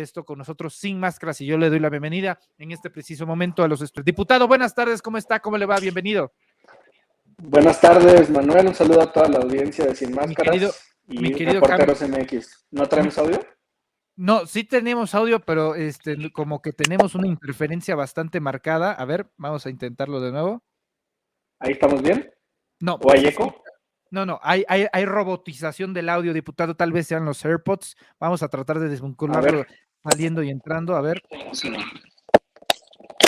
esto con nosotros sin máscaras y yo le doy la bienvenida en este preciso momento a los diputado. Buenas tardes, ¿cómo está? ¿Cómo le va? Bienvenido. Buenas tardes, Manuel. Un saludo a toda la audiencia de Sin Máscaras mi y querido Reporteros MX. ¿No traemos audio? No, sí tenemos audio, pero como que tenemos una interferencia bastante marcada. A ver, vamos a intentarlo de nuevo. ¿Ahí estamos bien? No. ¿O hay eco? No, hay robotización del audio, diputado, tal vez sean los AirPods. Vamos a tratar de desvincularlo saliendo y entrando, a ver.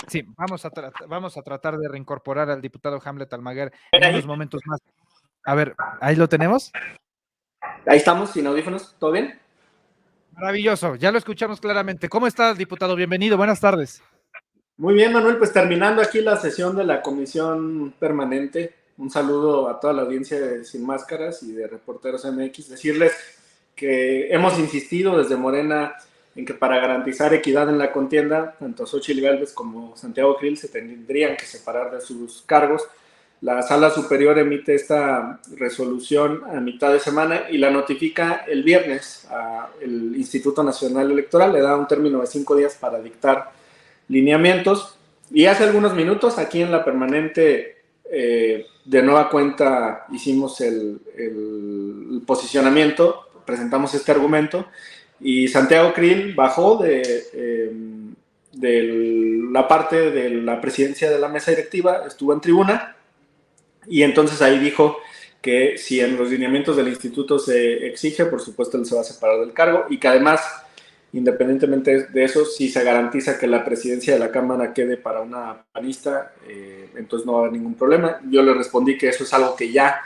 Sí, vamos a tratar de reincorporar al diputado Hamlet Almaguer en unos momentos más. A ver, ¿ahí lo tenemos? Ahí estamos, sin audífonos, ¿todo bien? Maravilloso, ya lo escuchamos claramente. ¿Cómo estás, diputado? Bienvenido, buenas tardes. Muy bien, Manuel, pues terminando aquí la sesión de la Comisión Permanente, un saludo a toda la audiencia de Sin Máscaras y de Reporteros MX. Decirles que hemos insistido desde Morena en que para garantizar equidad en la contienda, tanto Xochitl Gálvez como Santiago Krill se tendrían que separar de sus cargos. La Sala Superior emite esta resolución a mitad de semana y la notifica el viernes al Instituto Nacional Electoral. Le da un término de 5 días para dictar lineamientos. Y hace algunos minutos aquí en la permanente, de nueva cuenta, hicimos el posicionamiento, presentamos este argumento y Santiago Krill bajó de la parte de la presidencia de la mesa directiva, estuvo en tribuna y entonces ahí dijo que si en los lineamientos del instituto se exige, por supuesto él se va a separar del cargo y que además, independientemente de eso, si se garantiza que la presidencia de la Cámara quede para una panista, entonces no va a haber ningún problema. Yo le respondí que eso es algo que ya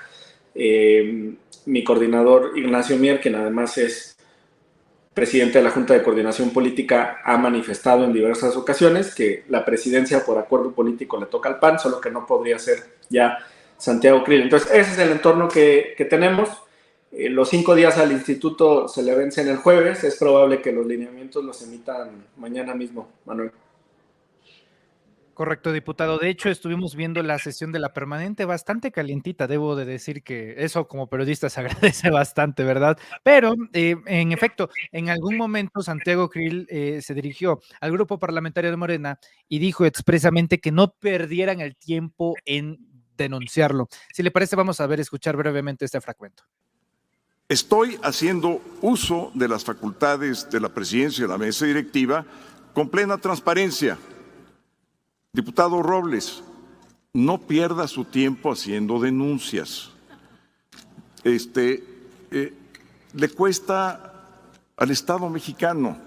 mi coordinador Ignacio Mier, quien además es presidente de la Junta de Coordinación Política, ha manifestado en diversas ocasiones que la presidencia por acuerdo político le toca al PAN, solo que no podría ser ya Santiago Krill. Entonces ese es el entorno que tenemos. Los 5 días al instituto se le vencen el jueves. Es probable que los lineamientos los emitan mañana mismo, Manuel. Correcto, diputado. De hecho, estuvimos viendo la sesión de la permanente bastante calientita. Debo de decir que eso como periodista se agradece bastante, ¿verdad? Pero, en efecto, en algún momento Santiago Krill se dirigió al grupo parlamentario de Morena y dijo expresamente que no perdieran el tiempo en denunciarlo. Si le parece, vamos a escuchar brevemente este fragmento. Estoy haciendo uso de las facultades de la presidencia y de la mesa directiva con plena transparencia. Diputado Robles, no pierda su tiempo haciendo denuncias. Le cuesta al Estado mexicano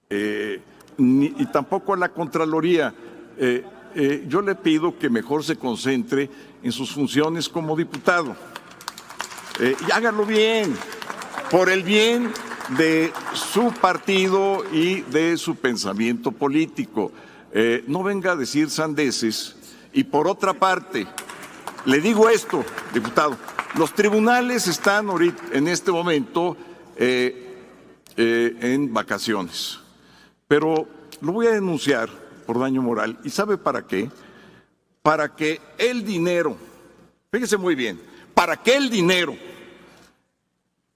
y tampoco a la Contraloría. Yo le pido que mejor se concentre en sus funciones como diputado. Y hágalo bien, por el bien de su partido y de su pensamiento político. No venga a decir sandeces. Y por otra parte, le digo esto, diputado, los tribunales están ahorita, en este momento en vacaciones, pero lo voy a denunciar por daño moral. ¿Y sabe para qué? Para que el dinero, fíjese muy bien, para que el dinero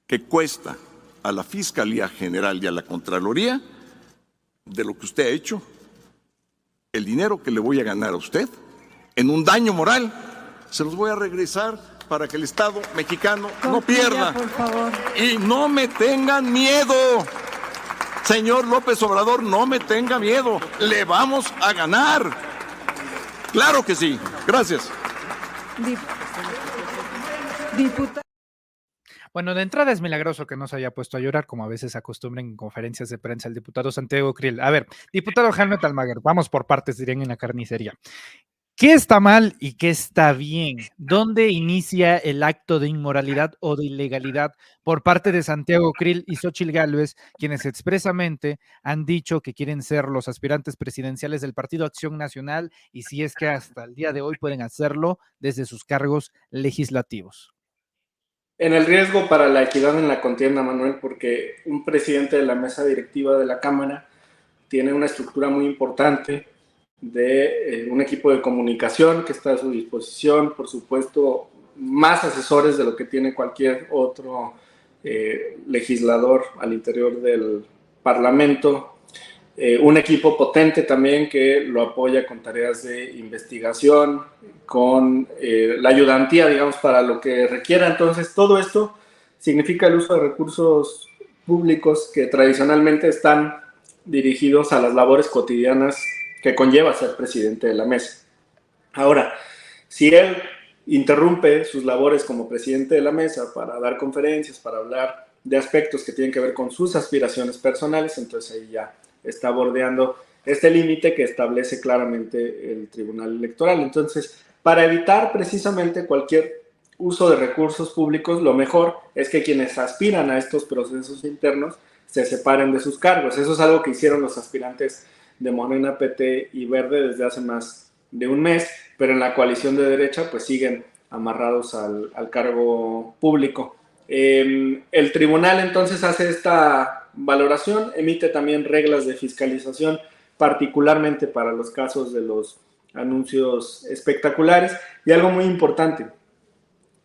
que cuesta a la Fiscalía General y a la Contraloría de lo que usted ha hecho, el dinero que le voy a ganar a usted en un daño moral, se los voy a regresar para que el Estado mexicano no pierda. Por favor. Y no me tengan miedo, señor López Obrador, no me tenga miedo, le vamos a ganar. Claro que sí. Gracias. Diputado. Bueno, de entrada es milagroso que no se haya puesto a llorar, como a veces acostumbran en conferencias de prensa el diputado Santiago Krill. A ver, diputado Hamlet Almaguer, vamos por partes, dirían en la carnicería. ¿Qué está mal y qué está bien? ¿Dónde inicia el acto de inmoralidad o de ilegalidad por parte de Santiago Krill y Xochitl Gálvez, quienes expresamente han dicho que quieren ser los aspirantes presidenciales del Partido Acción Nacional y si es que hasta el día de hoy pueden hacerlo desde sus cargos legislativos? En el riesgo para la equidad en la contienda, Manuel, porque un presidente de la mesa directiva de la Cámara tiene una estructura muy importante de un equipo de comunicación que está a su disposición, por supuesto, más asesores de lo que tiene cualquier otro legislador al interior del Parlamento, un equipo potente también que lo apoya con tareas de investigación, con la ayudantía, digamos, para lo que requiera. Entonces, todo esto significa el uso de recursos públicos que tradicionalmente están dirigidos a las labores cotidianas que conlleva ser presidente de la mesa. Ahora, si él interrumpe sus labores como presidente de la mesa para dar conferencias, para hablar de aspectos que tienen que ver con sus aspiraciones personales, entonces ahí ya está bordeando este límite que establece claramente el Tribunal Electoral. Entonces, para evitar precisamente cualquier uso de recursos públicos, lo mejor es que quienes aspiran a estos procesos internos se separen de sus cargos. Eso es algo que hicieron los aspirantes de Morena, PT y Verde desde hace más de un mes, pero en la coalición de derecha pues siguen amarrados al cargo público. El tribunal entonces hace esta valoración, emite también reglas de fiscalización, particularmente para los casos de los anuncios espectaculares, y algo muy importante,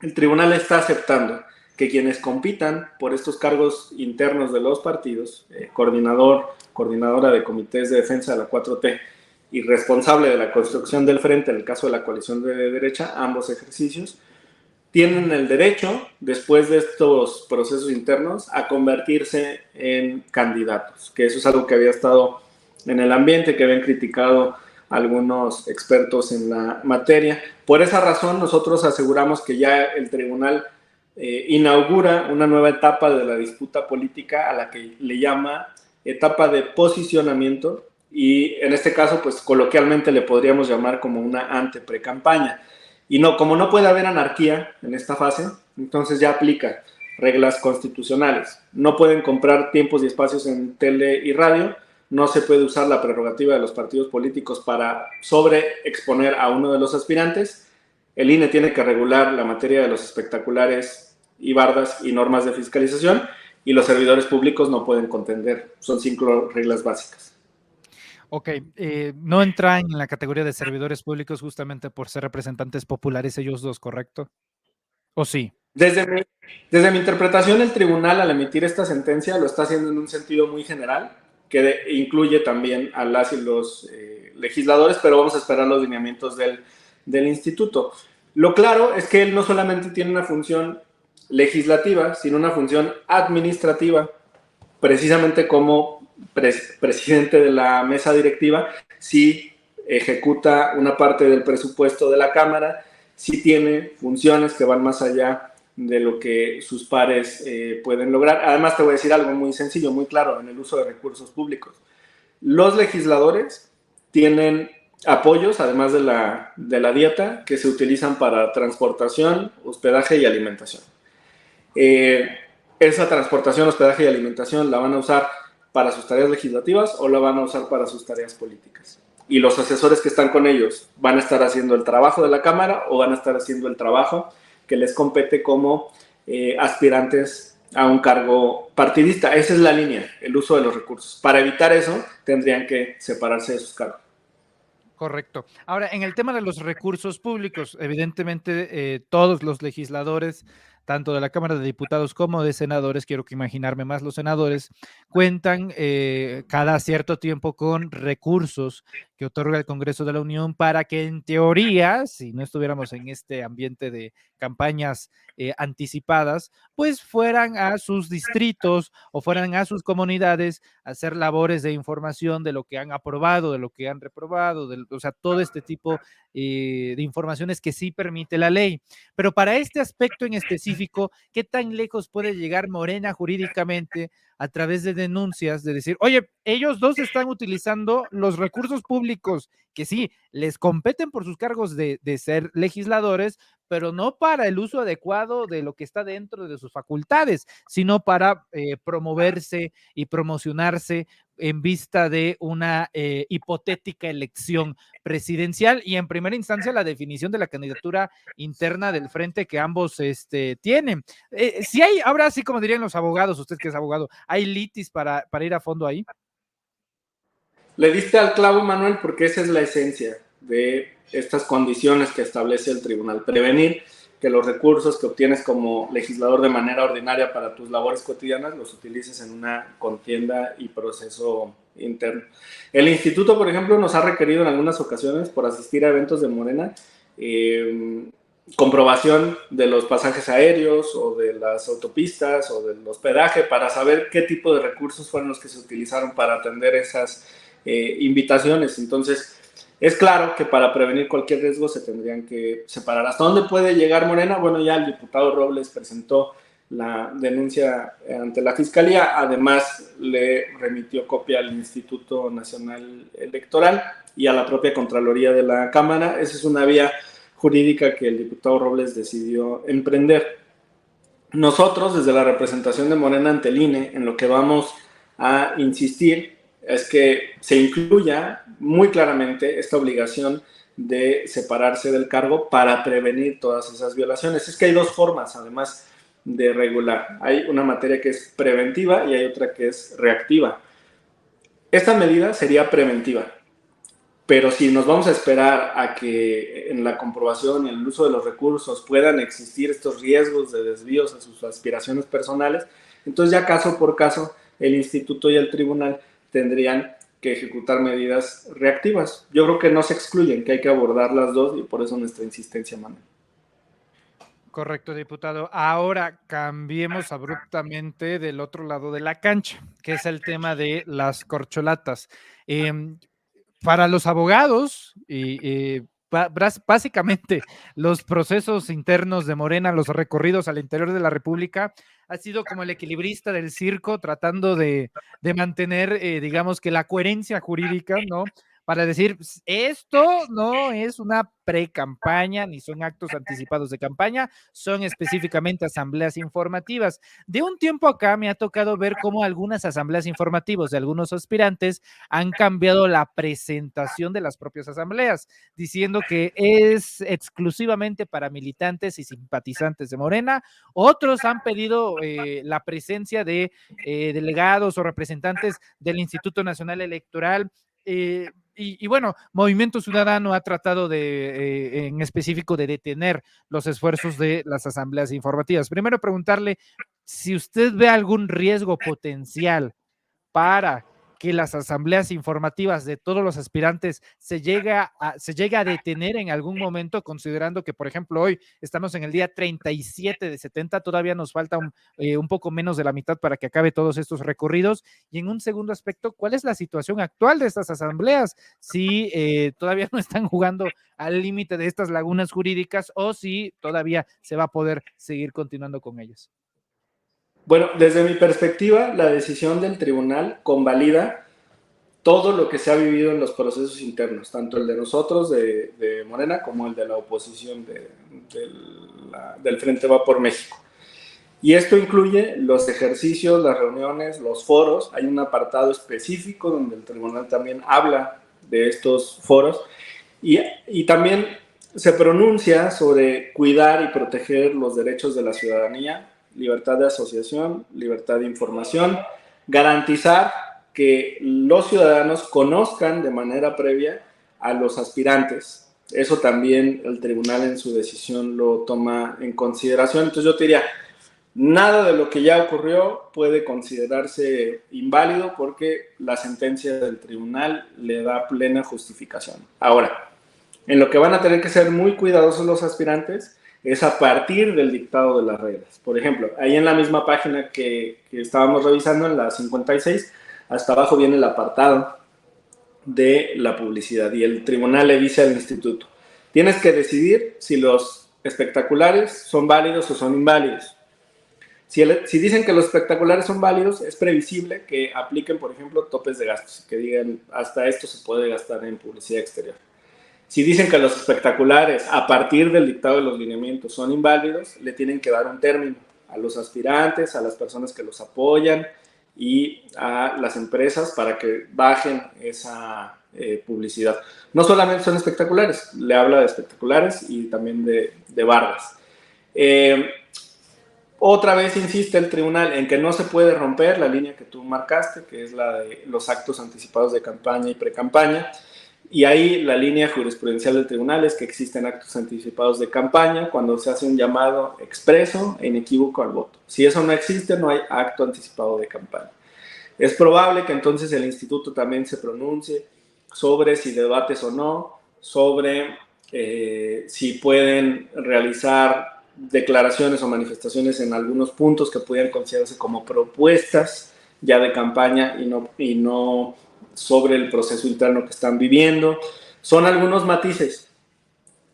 el tribunal está aceptando que quienes compitan por estos cargos internos de los partidos, coordinadora de comités de defensa de la 4T y responsable de la construcción del frente en el caso de la coalición de derecha, ambos ejercicios, tienen el derecho, después de estos procesos internos, a convertirse en candidatos, que eso es algo que había estado en el ambiente, que habían criticado algunos expertos en la materia. Por esa razón, nosotros aseguramos que ya el tribunal inaugura una nueva etapa de la disputa política a la que le llama etapa de posicionamiento, y en este caso, pues coloquialmente le podríamos llamar como una ante-precampaña. Y no, como no puede haber anarquía en esta fase, entonces ya aplica reglas constitucionales. No pueden comprar tiempos y espacios en tele y radio, no se puede usar la prerrogativa de los partidos políticos para sobreexponer a uno de los aspirantes. El INE tiene que regular la materia de los espectaculares y bardas y normas de fiscalización, y los servidores públicos no pueden contender. Son 5 reglas básicas. Ok, no entran en la categoría de servidores públicos justamente por ser representantes populares ellos dos, ¿correcto? ¿O sí? Desde mi interpretación, el tribunal al emitir esta sentencia lo está haciendo en un sentido muy general, que incluye también a las y los legisladores, pero vamos a esperar los lineamientos del instituto. Lo claro es que él no solamente tiene una función legislativa, sino una función administrativa, precisamente como presidente de la mesa directiva, sí ejecuta una parte del presupuesto de la Cámara, sí tiene funciones que van más allá de lo que sus pares pueden lograr. Además, te voy a decir algo muy sencillo, muy claro, en el uso de recursos públicos. Los legisladores tienen apoyos, además de la dieta, que se utilizan para transportación, hospedaje y alimentación. Esa transportación, hospedaje y alimentación la van a usar para sus tareas legislativas o la van a usar para sus tareas políticas. Y los asesores que están con ellos van a estar haciendo el trabajo de la Cámara o van a estar haciendo el trabajo que les compete como aspirantes a un cargo partidista. Esa es la línea, el uso de los recursos. Para evitar eso, tendrían que separarse de sus cargos. Correcto. Ahora, en el tema de los recursos públicos, evidentemente todos los legisladores, tanto de la Cámara de Diputados como de senadores, quiero que imaginarme más los senadores, cuentan cada cierto tiempo con recursos que otorga el Congreso de la Unión para que en teoría, si no estuviéramos en este ambiente de campañas anticipadas, pues fueran a sus distritos o fueran a sus comunidades a hacer labores de información de lo que han aprobado, de lo que han reprobado, o sea, todo este tipo de informaciones que sí permite la ley. Pero para este aspecto en específico, ¿qué tan lejos puede llegar Morena jurídicamente a través de denuncias de decir, oye, ellos dos están utilizando los recursos públicos que sí les competen por sus cargos de ser legisladores, pero no para el uso adecuado de lo que está dentro de sus facultades, sino para promoverse y promocionarse en vista de una hipotética elección presidencial y en primera instancia la definición de la candidatura interna del frente que ambos tienen. Si hay, ahora sí como dirían los abogados, usted que es abogado, ¿hay litis para ir a fondo ahí? Le diste al clavo, Manuel, porque esa es la esencia de estas condiciones que establece el tribunal. Prevenir que los recursos que obtienes como legislador de manera ordinaria para tus labores cotidianas los utilices en una contienda y proceso interno. El instituto, por ejemplo, nos ha requerido en algunas ocasiones por asistir a eventos de Morena comprobación de los pasajes aéreos o de las autopistas o del hospedaje para saber qué tipo de recursos fueron los que se utilizaron para atender esas invitaciones. Entonces, es claro que para prevenir cualquier riesgo se tendrían que separar. ¿Hasta dónde puede llegar Morena? Bueno, ya el diputado Robles presentó la denuncia ante la Fiscalía, además le remitió copia al Instituto Nacional Electoral y a la propia Contraloría de la Cámara. Esa es una vía jurídica que el diputado Robles decidió emprender. Nosotros, desde la representación de Morena ante el INE, en lo que vamos a insistir es que se incluya muy claramente esta obligación de separarse del cargo para prevenir todas esas violaciones. Es que hay dos formas, además de regular. Hay una materia que es preventiva y hay otra que es reactiva. Esta medida sería preventiva, pero si nos vamos a esperar a que en la comprobación y en el uso de los recursos puedan existir estos riesgos de desvíos a sus aspiraciones personales, entonces ya caso por caso el instituto y el tribunal tendrían que ejecutar medidas reactivas. Yo creo que no se excluyen, que hay que abordar las dos y por eso nuestra insistencia, Manuel. Correcto, diputado. Ahora cambiemos abruptamente del otro lado de la cancha, que es el tema de las corcholatas. Para los abogados, básicamente los procesos internos de Morena, los recorridos al interior de la República, ha sido como el equilibrista del circo tratando de mantener, digamos que la coherencia jurídica, ¿no? Para decir, esto no es una pre-campaña, ni son actos anticipados de campaña, son específicamente asambleas informativas. De un tiempo acá me ha tocado ver cómo algunas asambleas informativas de algunos aspirantes han cambiado la presentación de las propias asambleas, diciendo que es exclusivamente para militantes y simpatizantes de Morena. Otros han pedido la presencia de delegados o representantes del Instituto Nacional Electoral. Y bueno, Movimiento Ciudadano ha tratado de, en específico, de detener los esfuerzos de las asambleas informativas. Primero preguntarle si usted ve algún riesgo potencial para que las asambleas informativas de todos los aspirantes se llegue a detener en algún momento, considerando que, por ejemplo, hoy estamos en el día 37 de 70, todavía nos falta un poco menos de la mitad para que acabe todos estos recorridos. Y en un segundo aspecto, ¿cuál es la situación actual de estas asambleas? Si todavía no están jugando al límite de estas lagunas jurídicas o si todavía se va a poder seguir continuando con ellas. Bueno, desde mi perspectiva, la decisión del tribunal convalida todo lo que se ha vivido en los procesos internos, tanto el de nosotros, de Morena, como el de la oposición del Frente Va por México. Y esto incluye los ejercicios, las reuniones, los foros. Hay un apartado específico donde el tribunal también habla de estos foros y también se pronuncia sobre cuidar y proteger los derechos de la ciudadanía, libertad de asociación, libertad de información, garantizar que los ciudadanos conozcan de manera previa a los aspirantes. Eso también el tribunal en su decisión lo toma en consideración. Entonces yo te diría, nada de lo que ya ocurrió puede considerarse inválido porque la sentencia del tribunal le da plena justificación. Ahora, en lo que van a tener que ser muy cuidadosos los aspirantes es a partir del dictado de las reglas. Por ejemplo, ahí en la misma página que estábamos revisando, en la 56, hasta abajo viene el apartado de la publicidad y el tribunal le dice al instituto, tienes que decidir si los espectaculares son válidos o son inválidos. Si dicen que los espectaculares son válidos, es previsible que apliquen, por ejemplo, topes de gastos, que digan hasta esto se puede gastar en publicidad exterior. Si dicen que los espectaculares, a partir del dictado de los lineamientos, son inválidos, le tienen que dar un término a los aspirantes, a las personas que los apoyan y a las empresas para que bajen esa publicidad. No solamente son espectaculares, le habla de espectaculares y también de barras. Otra vez insiste el tribunal en que no se puede romper la línea que tú marcaste, que es la de los actos anticipados de campaña y precampaña. Y ahí la línea jurisprudencial del tribunal es que existen actos anticipados de campaña cuando se hace un llamado expreso e inequívoco al voto. Si eso no existe, no hay acto anticipado de campaña. Es probable que entonces el instituto también se pronuncie sobre si debates o no, sobre si pueden realizar declaraciones o manifestaciones en algunos puntos que pudieran considerarse como propuestas ya de campaña y no sobre el proceso interno que están viviendo. Son algunos matices.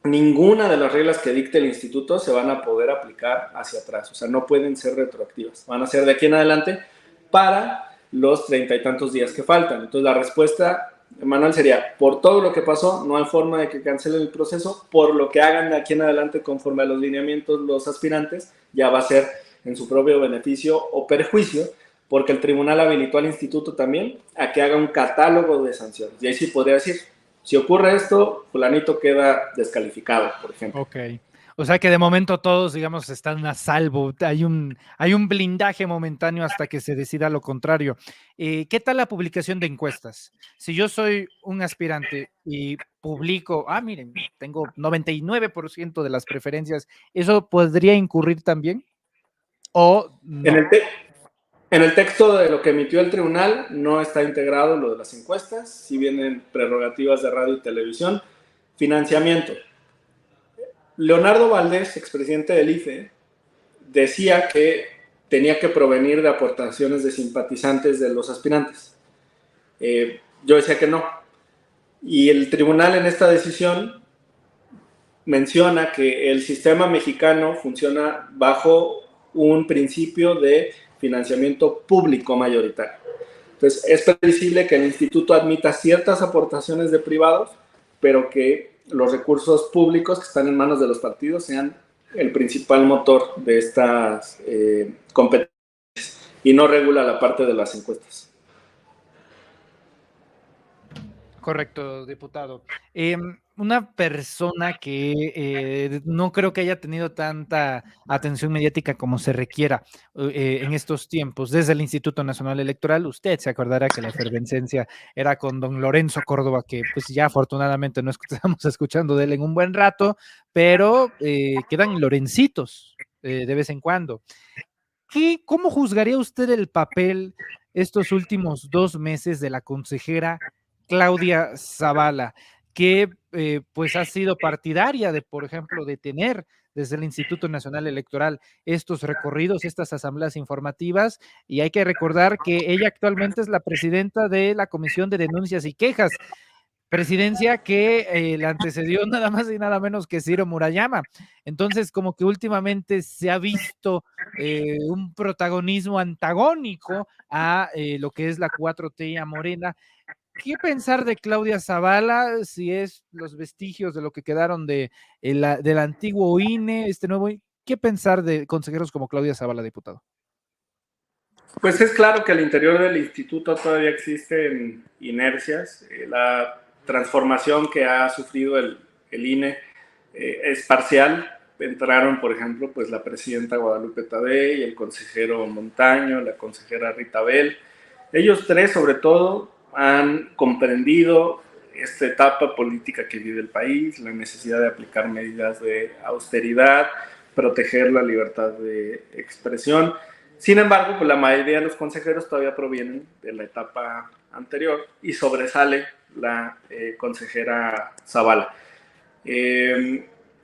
Ninguna de las reglas que dicte el instituto se van a poder aplicar hacia atrás, o sea, no pueden ser retroactivas, van a ser de aquí en adelante para los 30 y tantos días que faltan. Entonces la respuesta, Manuel, sería, por todo lo que pasó, no hay forma de que cancelen el proceso, por lo que hagan de aquí en adelante conforme a los lineamientos los aspirantes, ya va a ser en su propio beneficio o perjuicio, porque el tribunal habilitó al instituto también a que haga un catálogo de sanciones. Y ahí sí podría decir, si ocurre esto, fulanito queda descalificado, por ejemplo. Ok. O sea que de momento todos, digamos, están a salvo. Hay un blindaje momentáneo hasta que se decida lo contrario. ¿Qué tal la publicación de encuestas? Si yo soy un aspirante y publico, miren, tengo 99% de las preferencias, ¿eso podría incurrir también? ¿O En no? el texto de lo que emitió el tribunal no está integrado lo de las encuestas, si vienen prerrogativas de radio y televisión. Financiamiento. Leonardo Valdés, expresidente del IFE, decía que tenía que provenir de aportaciones de simpatizantes de los aspirantes. Yo decía que no. Y el tribunal en esta decisión menciona que el sistema mexicano funciona bajo un principio de financiamiento público mayoritario. Entonces, es previsible que el instituto admita ciertas aportaciones de privados, pero que los recursos públicos que están en manos de los partidos sean el principal motor de estas competencias y no regula la parte de las encuestas. Correcto, diputado. Una persona que no creo que haya tenido tanta atención mediática como se requiera en estos tiempos, desde el Instituto Nacional Electoral, usted se acordará que la efervescencia era con don Lorenzo Córdoba, que pues ya afortunadamente no estamos escuchando de él en un buen rato, pero quedan Lorencitos de vez en cuando. ¿Cómo juzgaría usted el papel estos últimos 2 meses de la consejera Claudia Zavala, que pues ha sido partidaria de, por ejemplo, de tener desde el Instituto Nacional Electoral estos recorridos, estas asambleas informativas, y hay que recordar que ella actualmente es la presidenta de la Comisión de Denuncias y Quejas, presidencia que le antecedió nada más y nada menos que Ciro Murayama. Entonces, como que últimamente se ha visto un protagonismo antagónico a lo que es la 4T y a Morena. ¿Qué pensar de Claudia Zavala? Si es los vestigios de lo que quedaron del antiguo INE, este nuevo INE. ¿Qué pensar de consejeros como Claudia Zavala, diputado? Pues es claro que al interior del instituto todavía existen inercias. La transformación que ha sufrido el INE es parcial. Entraron, por ejemplo, pues la presidenta Guadalupe Tadei, el consejero Montaño, la consejera Rita Bell. Ellos tres, sobre todo, han comprendido esta etapa política que vive el país, la necesidad de aplicar medidas de austeridad, proteger la libertad de expresión. Sin embargo, pues la mayoría de los consejeros todavía provienen de la etapa anterior y sobresale la consejera Zavala.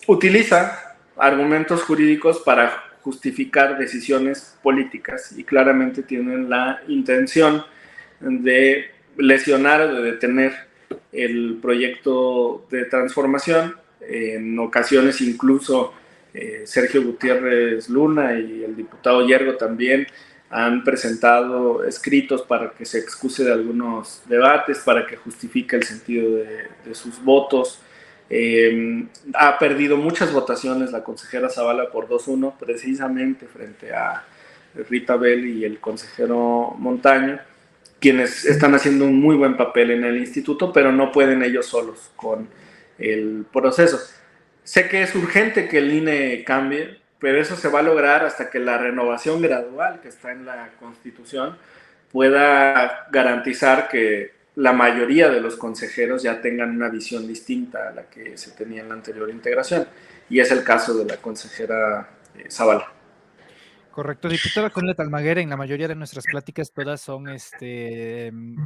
Utiliza argumentos jurídicos para justificar decisiones políticas y claramente tienen la intención de lesionar o de detener el proyecto de transformación. En ocasiones incluso Sergio Gutiérrez Luna y el diputado Yergo también han presentado escritos para que se excuse de algunos debates, para que justifique el sentido de sus votos. Ha perdido muchas votaciones la consejera Zavala por 2-1, precisamente frente a Rita Bell y el consejero Montaño, quienes están haciendo un muy buen papel en el instituto, pero no pueden ellos solos con el proceso. Sé que es urgente que el INE cambie, pero eso se va a lograr hasta que la renovación gradual que está en la Constitución pueda garantizar que la mayoría de los consejeros ya tengan una visión distinta a la que se tenía en la anterior integración. Y es el caso de la consejera Zavala. Correcto, diputada Julieta Almaguer, en la mayoría de nuestras pláticas todas son,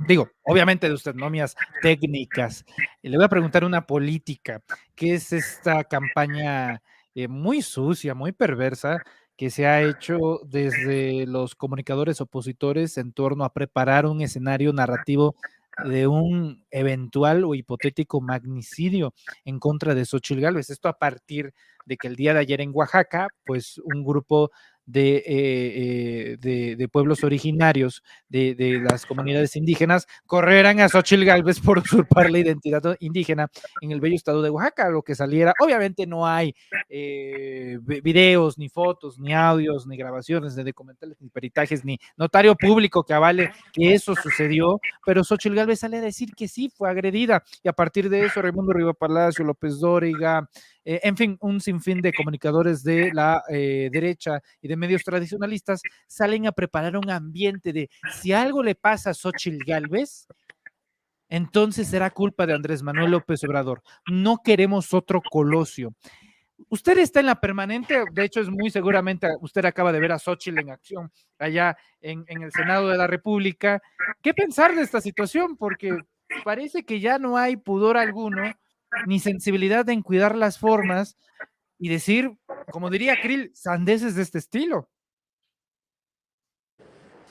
digo, obviamente de usted, no mías técnicas. Le voy a preguntar una política, ¿qué es esta campaña muy sucia, muy perversa, que se ha hecho desde los comunicadores opositores en torno a preparar un escenario narrativo de un eventual o hipotético magnicidio en contra de Xóchitl Gálvez? Esto a partir de que el día de ayer en Oaxaca, pues un grupo de pueblos originarios de las comunidades indígenas correrán a Xóchitl Gálvez por usurpar la identidad indígena en el bello estado de Oaxaca, lo que saliera. Obviamente no hay videos, ni fotos, ni audios, ni grabaciones, ni documentales, ni peritajes, ni notario público que avale que eso sucedió, pero Xóchitl Gálvez sale a decir que sí, fue agredida, y a partir de eso Raimundo Riva Palacio, López Dóriga, en fin, un sinfín de comunicadores de la derecha y de medios tradicionalistas salen a preparar un ambiente de si algo le pasa a Xóchitl Gálvez, entonces será culpa de Andrés Manuel López Obrador. No queremos otro Colosio. Usted está en la permanente, de hecho es muy seguramente, usted acaba de ver a Xóchitl en acción allá en el Senado de la República. ¿Qué pensar de esta situación? Porque parece que ya no hay pudor alguno, ni sensibilidad en cuidar las formas y decir, como diría Krill, sandeces de este estilo.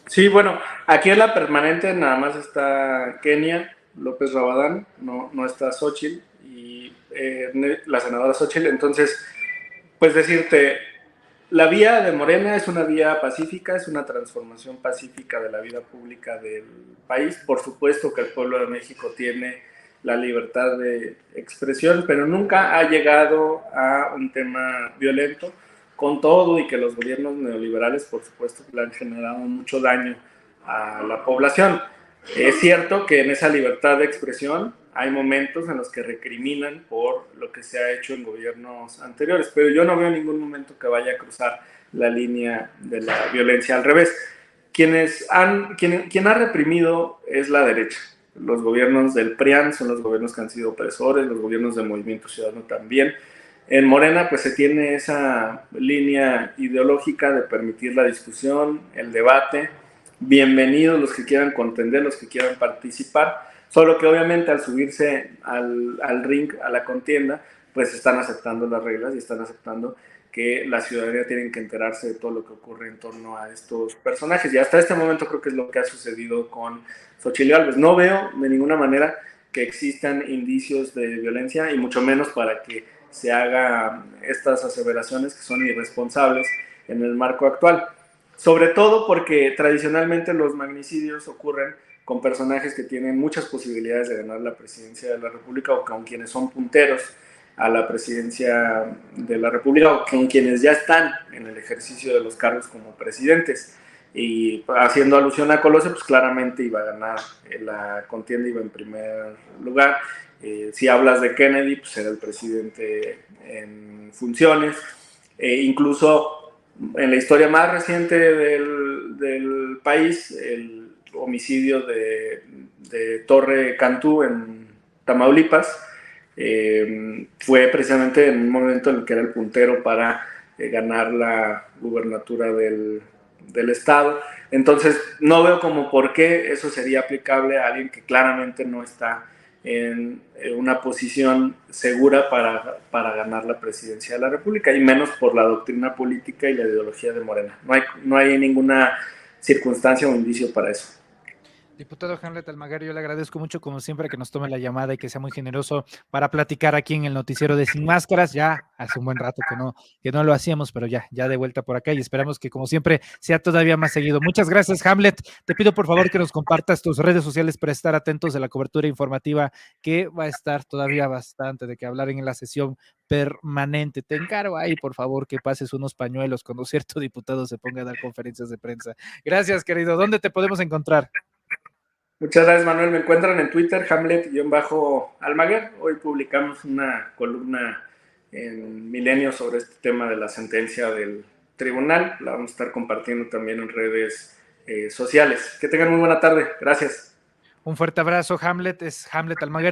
Sí, bueno, aquí en la permanente nada más está Kenia López Rabadán, no está Xóchitl y la senadora Xóchitl. Entonces, pues decirte, la vía de Morena es una vía pacífica, es una transformación pacífica de la vida pública del país. Por supuesto que el pueblo de México tiene la libertad de expresión, pero nunca ha llegado a un tema violento, con todo y que los gobiernos neoliberales, por supuesto, le han generado mucho daño a la población. Es cierto que en esa libertad de expresión hay momentos en los que recriminan por lo que se ha hecho en gobiernos anteriores, pero yo no veo ningún momento que vaya a cruzar la línea de la violencia. Al revés, quien ha reprimido es la derecha. Los gobiernos del PRIAN son los gobiernos que han sido opresores, los gobiernos del Movimiento Ciudadano también. En Morena pues se tiene esa línea ideológica de permitir la discusión, el debate. Bienvenidos los que quieran contender, los que quieran participar, solo que obviamente al subirse al ring, a la contienda, pues están aceptando las reglas y están aceptando que la ciudadanía tiene que enterarse de todo lo que ocurre en torno a estos personajes. Y hasta este momento creo que es lo que ha sucedido con Xóchitl Gálvez. No veo de ninguna manera que existan indicios de violencia, y mucho menos para que se haga estas aseveraciones que son irresponsables en el marco actual. Sobre todo porque tradicionalmente los magnicidios ocurren con personajes que tienen muchas posibilidades de ganar la presidencia de la República, o con quienes son punteros a la presidencia de la República, o con quienes ya están en el ejercicio de los cargos como presidentes. Y haciendo alusión a Colosio, pues claramente iba a ganar la contienda, iba en primer lugar. Si hablas de Kennedy, pues era el presidente en funciones. Incluso en la historia más reciente del país, el homicidio de Torre Cantú en Tamaulipas, fue precisamente en un momento en el que era el puntero para ganar la gubernatura del estado. Entonces no veo como por qué eso sería aplicable a alguien que claramente no está en una posición segura para ganar la presidencia de la República, y menos por la doctrina política y la ideología de Morena. No hay ninguna circunstancia o indicio para eso. Diputado Hamlet Almaguer, yo le agradezco mucho, como siempre, que nos tome la llamada y que sea muy generoso para platicar aquí en el noticiero de Sin Máscaras. Ya hace un buen rato que no lo hacíamos, pero ya de vuelta por acá, y esperamos que, como siempre, sea todavía más seguido. Muchas gracias, Hamlet. Te pido, por favor, que nos compartas tus redes sociales para estar atentos de la cobertura informativa, que va a estar todavía bastante de que hablar en la sesión permanente. Te encargo ahí, por favor, que pases unos pañuelos cuando cierto diputado se ponga a dar conferencias de prensa. Gracias, querido. ¿Dónde te podemos encontrar? Muchas gracias, Manuel. Me encuentran en Twitter, Hamlet-Almaguer. Hoy publicamos una columna en Milenio sobre este tema de la sentencia del tribunal. La vamos a estar compartiendo también en redes sociales. Que tengan muy buena tarde. Gracias. Un fuerte abrazo, Hamlet. Es Hamlet Almaguer.